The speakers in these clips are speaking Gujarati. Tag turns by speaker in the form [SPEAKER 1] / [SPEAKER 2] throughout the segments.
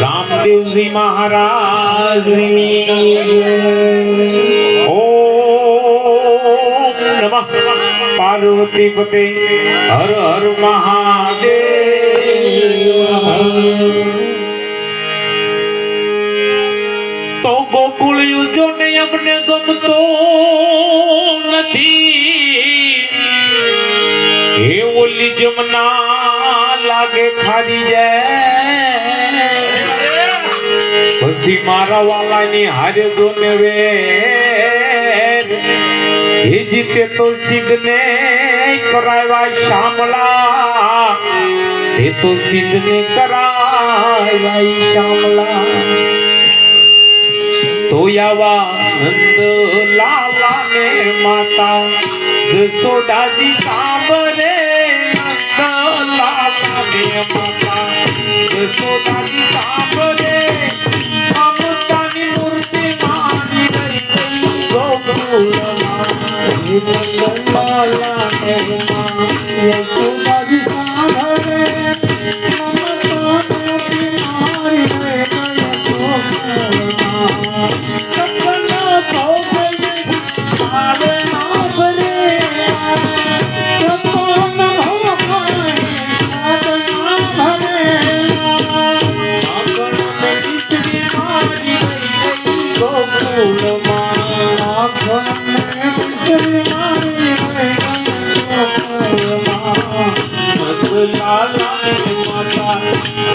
[SPEAKER 1] રામદેવજી મહારાજની ઓમ નમઃ પાર્વતી પતે હર હર મહાદેવ। તો ગોકુળ યુજો ને અમને ગમતો નથી, એ ઓલી જમના લાગે ખારી જાય, પછી મારા વાલાની હારે જોને વેર એ જીતે તો સિદ્ધને કરાવ્યા શામલા, એ તો સિદ્ધને કરાવ્યા શામલા। તોયાવા નંદ લાલા ને માતા જસોદાજી સાંભળે, નંદ લાલા ને માતા જસોદાજી સાંભળે, મમતાની મૂર્તિ મારી રહી ગઈ ગોકુળમાં, નંદ લાલા ને જસોદાજી સાંભળે, મમતાની મારી રહી ગઈ ગોકુળમાં। સપના તો ગયે આલે ના ભરે, સપના હો ગયે આલે ના ભરે, આંગણ में बिजली मारी गई गोकुलમાં, आंगन में बिजली मारी गई गोकुलમાં। नंद लाला ने माता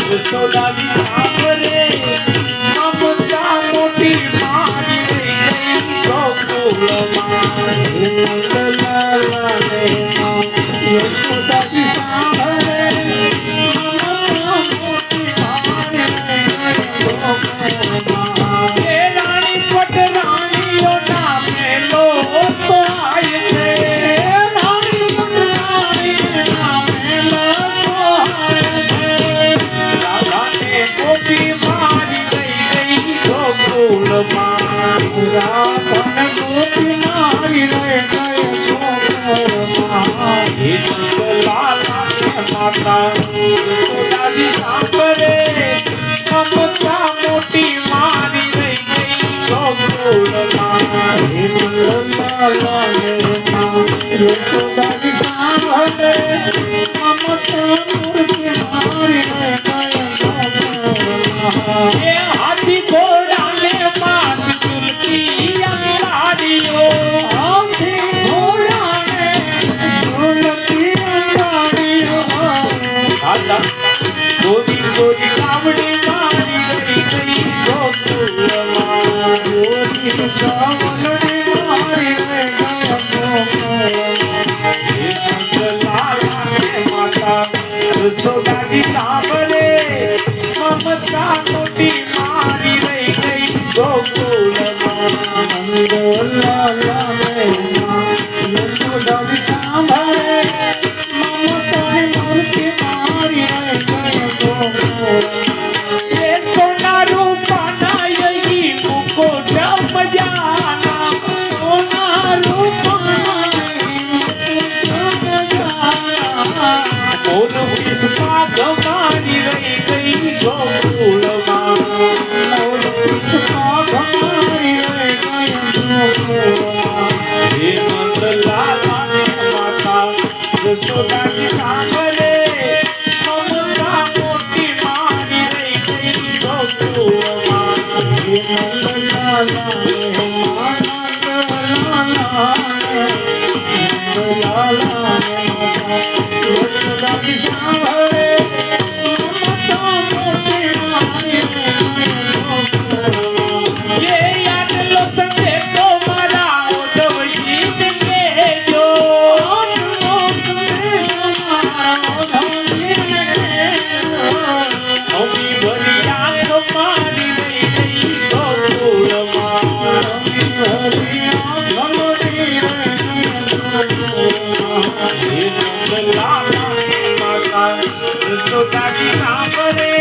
[SPEAKER 1] जसोदाजी सांभळे, ममता मोटी मारी गई गोकुलમાં। नंद लाला ने जसोदाजी सांभळे, ममता मोटी मारी गई गोकुलમાં। એ રાણી પટરાણીઓના મેલો તો આય છે, રાણી પટરાણીઓના મેલો તો આય છે, રાધાને ગોપી મારી ગઈ ગોકુળમાં, રાધાને ગોપી મારી ગઈ ગોકુળમાં। એ નંદ લાલા ને માતા જસોદાજી સાંભળે, મમતા મોટી મારી રહી ગઈ ગોકુળમાં। એ નંદ લાલા ને જસોદાજી સાંભળે, મમતા મોટી મારી રહી ગઈ ગોકુળમાં। એ હાથી ઘોડાને માત ઝુલકી અંગાડીઓ, હાથી ઘોડાને ઝુલકી અંગાડીઓ, દાદા ગોરી ગોરી કાવડી મારી રહી ગઈ ગોકુળમાં, ગોરી કાવડી મારી રહી ગઈ ગોકુળમાં। એ નંદ લાલા ને માતા જસોદાજી સાંભળે, મમતા મોટી મારી રહી ગઈ ગોકુળમાં। નંદ લાલા ને જસોદાજી સાંભળે, મમતાની મૂર્તિ મારી રહી ગઈ ગોકુળમાં। એ સોના રૂપાના યહી મુકો જમ જાના, સોના રૂપાના યહી મુકો જાના, મોર પુષ્પા ગમારી રહી ગઈ ગોકુળમાં, મોર પુષ્પા ગમારી રહી ગઈ ગોકુળમાં। એ નંદ લાલા ને માતા જસોદાજી સાંભળે, મમતા મોટી મારી રહી ગઈ ગોકુળમાં। એ નંદ લાલા ને નંદ લાલા ને માતા જસોદાજી સાંભળે, મમતા મોટી મારી રહી ગઈ ગોકુળમાં। એ યાદ લો સંદેશો મારા ઓઢવજી ને કહેજો, અમી ભરી આંખ મારી રહી ગઈ ગોકુળમાં, અમી ભરી આંખ મારી રહી ગઈ ગોકુળમાં। એ નંદ લાલા ને માતા જસોદાજી સાંભળે,